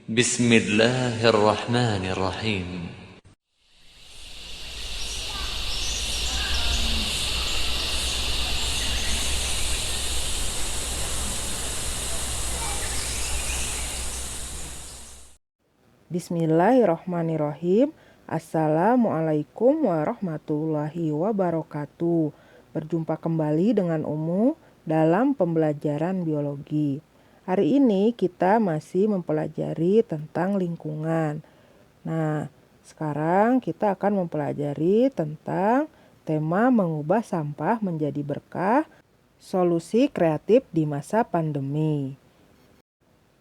بسم الله الرحمن الرحيم. Bismillahirrohmanirrohim. Assalamualaikum warahmatullahi wabarakatuh. Berjumpa kembali dengan Umu dalam pembelajaran biologi. Hari ini kita masih mempelajari tentang lingkungan. Nah, sekarang kita akan mempelajari tentang tema mengubah sampah menjadi berkah, solusi kreatif di masa pandemi.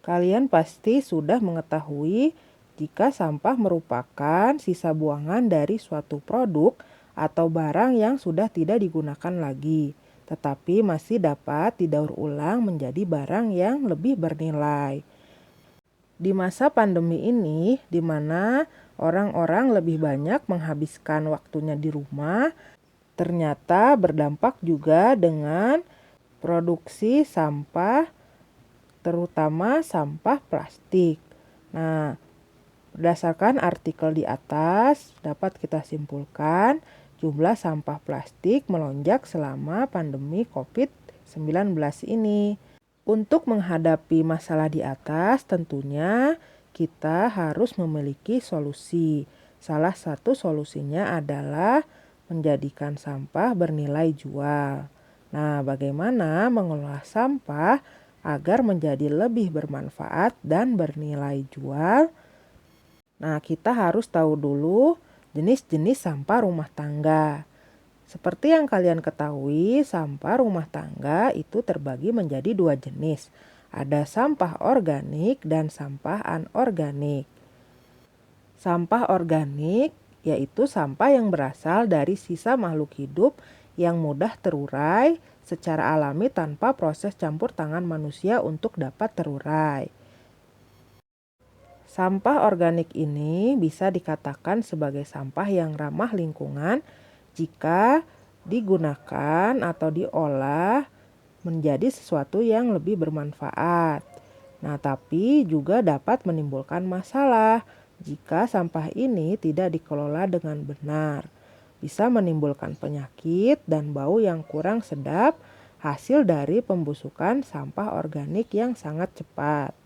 Kalian pasti sudah mengetahui jika sampah merupakan sisa buangan dari suatu produk atau barang yang sudah tidak digunakan lagi, tetapi masih dapat didaur ulang menjadi barang yang lebih bernilai. Di masa pandemi ini, di mana orang-orang lebih banyak menghabiskan waktunya di rumah, ternyata berdampak juga dengan produksi sampah, terutama sampah plastik. Nah, berdasarkan artikel di atas, dapat kita simpulkan jumlah sampah plastik melonjak selama pandemi COVID-19 ini. Untuk menghadapi masalah di atas, tentunya kita harus memiliki solusi. Salah satu solusinya adalah menjadikan sampah bernilai jual. Nah, bagaimana mengelola sampah agar menjadi lebih bermanfaat dan bernilai jual? Nah, kita harus tahu dulu jenis-jenis sampah rumah tangga. Seperti yang kalian ketahui, sampah rumah tangga itu terbagi menjadi dua jenis. Ada sampah organik dan sampah anorganik. Sampah organik yaitu sampah yang berasal dari sisa makhluk hidup yang mudah terurai secara alami tanpa proses campur tangan manusia untuk dapat terurai. Sampah organik ini bisa dikatakan sebagai sampah yang ramah lingkungan jika digunakan atau diolah menjadi sesuatu yang lebih bermanfaat. Nah, tapi juga dapat menimbulkan masalah jika sampah ini tidak dikelola dengan benar. Bisa menimbulkan penyakit dan bau yang kurang sedap hasil dari pembusukan sampah organik yang sangat cepat.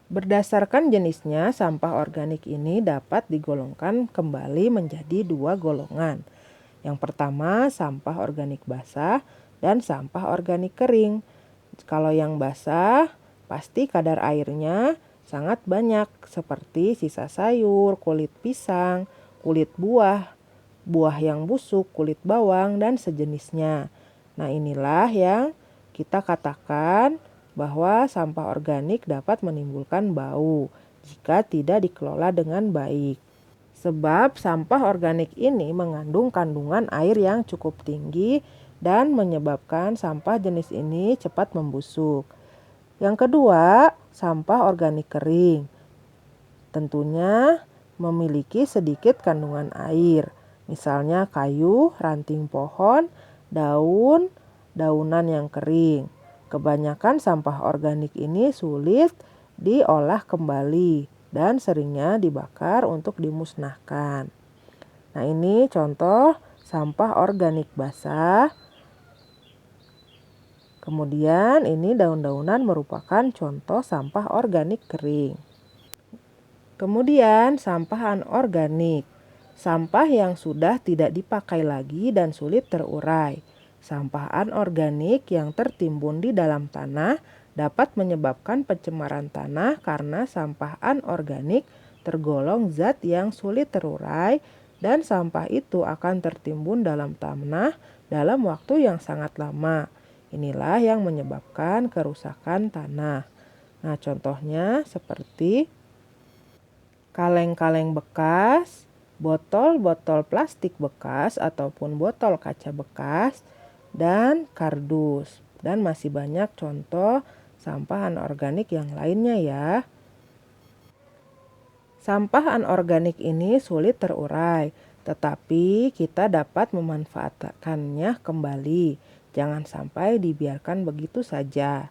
Berdasarkan jenisnya, sampah organik ini dapat digolongkan kembali menjadi dua golongan. Yang pertama, sampah organik basah dan sampah organik kering. Kalau yang basah, pasti kadar airnya sangat banyak, seperti sisa sayur, kulit pisang, kulit buah, buah yang busuk, kulit bawang, dan sejenisnya. Nah, inilah yang kita katakan bahwa sampah organik dapat menimbulkan bau jika tidak dikelola dengan baik. Sebab sampah organik ini mengandung kandungan air yang cukup tinggi dan menyebabkan sampah jenis ini cepat membusuk. Yang kedua, sampah organik kering. Tentunya memiliki sedikit kandungan air. Misalnya kayu, ranting pohon, daun, daunan yang kering. Kebanyakan sampah organik ini sulit diolah kembali dan seringnya dibakar untuk dimusnahkan. Nah, ini contoh sampah organik basah. Kemudian ini daun-daunan merupakan contoh sampah organik kering. Kemudian sampah anorganik. Sampah yang sudah tidak dipakai lagi dan sulit terurai. Sampah anorganik yang tertimbun di dalam tanah dapat menyebabkan pencemaran tanah karena sampah anorganik tergolong zat yang sulit terurai dan sampah itu akan tertimbun dalam tanah dalam waktu yang sangat lama. Inilah yang menyebabkan kerusakan tanah. Nah, contohnya seperti kaleng-kaleng bekas, botol-botol plastik bekas ataupun botol kaca bekas, dan kardus. Dan masih banyak contoh sampah anorganik yang lainnya ya. Sampah anorganik ini sulit terurai, tetapi kita dapat memanfaatkannya kembali. Jangan sampai dibiarkan begitu saja.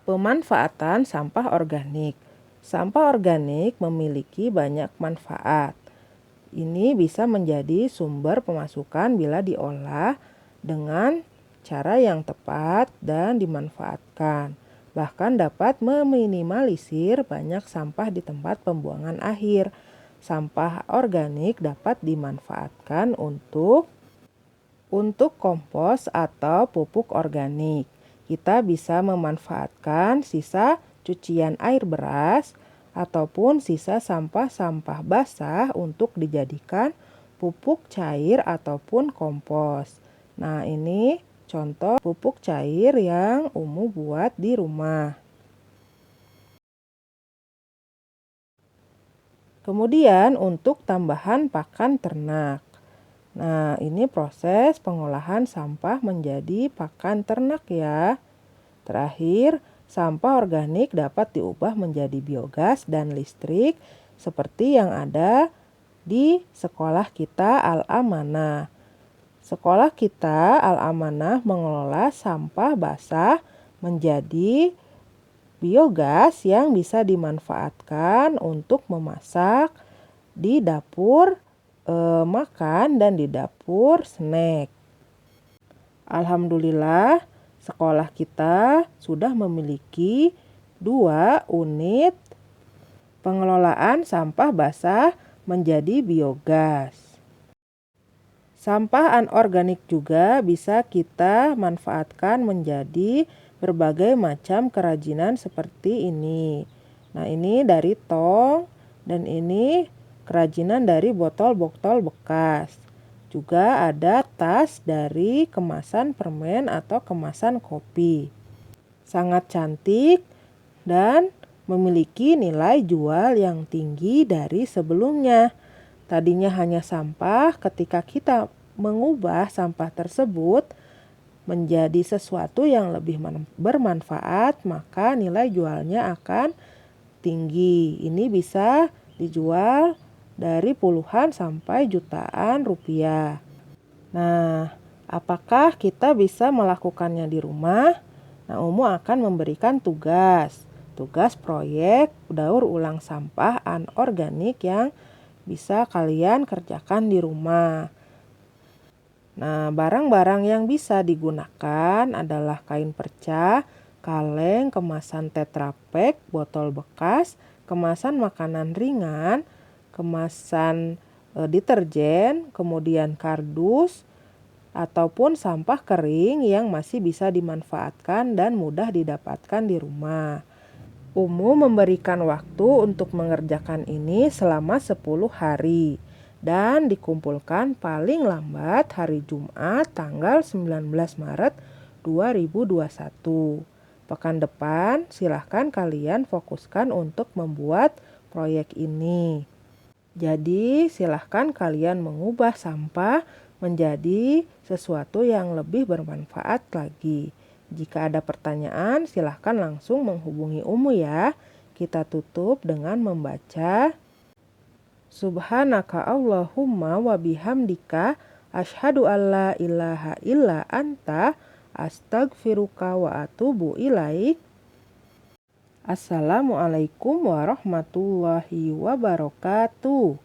Pemanfaatan sampah organik. Sampah organik memiliki banyak manfaat. Ini bisa menjadi sumber pemasukan bila diolah dengan cara yang tepat dan dimanfaatkan. Bahkan dapat meminimalisir banyak sampah di tempat pembuangan akhir. Sampah organik dapat dimanfaatkan untuk kompos atau pupuk organik. Kita bisa memanfaatkan sisa cucian air beras ataupun sisa sampah-sampah basah untuk dijadikan pupuk cair ataupun kompos. Nah, ini contoh pupuk cair yang Umu buat di rumah. Kemudian untuk tambahan pakan ternak. Nah, ini proses pengolahan sampah menjadi pakan ternak ya. Terakhir, sampah organik dapat diubah menjadi biogas dan listrik seperti yang ada di sekolah kita Al-Amanah. Sekolah kita Al-Amanah mengelola sampah basah menjadi biogas yang bisa dimanfaatkan untuk memasak di dapur makan dan di dapur snack. Alhamdulillah, sekolah kita sudah memiliki 2 unit pengelolaan sampah basah menjadi biogas. Sampah anorganik juga bisa kita manfaatkan menjadi berbagai macam kerajinan seperti ini. Nah, ini dari tong dan ini kerajinan dari botol-botol bekas. Juga ada tas dari kemasan permen atau kemasan kopi. Sangat cantik dan memiliki nilai jual yang tinggi dari sebelumnya. Tadinya hanya sampah, ketika kita mengubah sampah tersebut menjadi sesuatu yang lebih bermanfaat, maka nilai jualnya akan tinggi. Ini bisa dijual dari puluhan sampai jutaan rupiah. Nah, apakah kita bisa melakukannya di rumah? Nah, Umu akan memberikan tugas proyek daur ulang sampah anorganik yang bisa kalian kerjakan di rumah. Nah, barang-barang yang bisa digunakan adalah kain perca, kaleng, kemasan Tetra Pak, botol bekas, kemasan makanan ringan, kemasan deterjen, kemudian kardus, ataupun sampah kering yang masih bisa dimanfaatkan dan mudah didapatkan di rumah. Umu memberikan waktu untuk mengerjakan ini selama 10 hari dan dikumpulkan paling lambat hari Jumat tanggal 19 Maret 2021. Pekan depan silahkan kalian fokuskan untuk membuat proyek ini. Jadi silahkan kalian mengubah sampah menjadi sesuatu yang lebih bermanfaat lagi. Jika ada pertanyaan, silahkan langsung menghubungi Umu ya. Kita tutup dengan membaca Subhanaka Allahumma wa bihamdika asyhadu alla ilaha illa anta astagfiruka wa atubu ilaik. Assalamualaikum warahmatullahi wabarakatuh.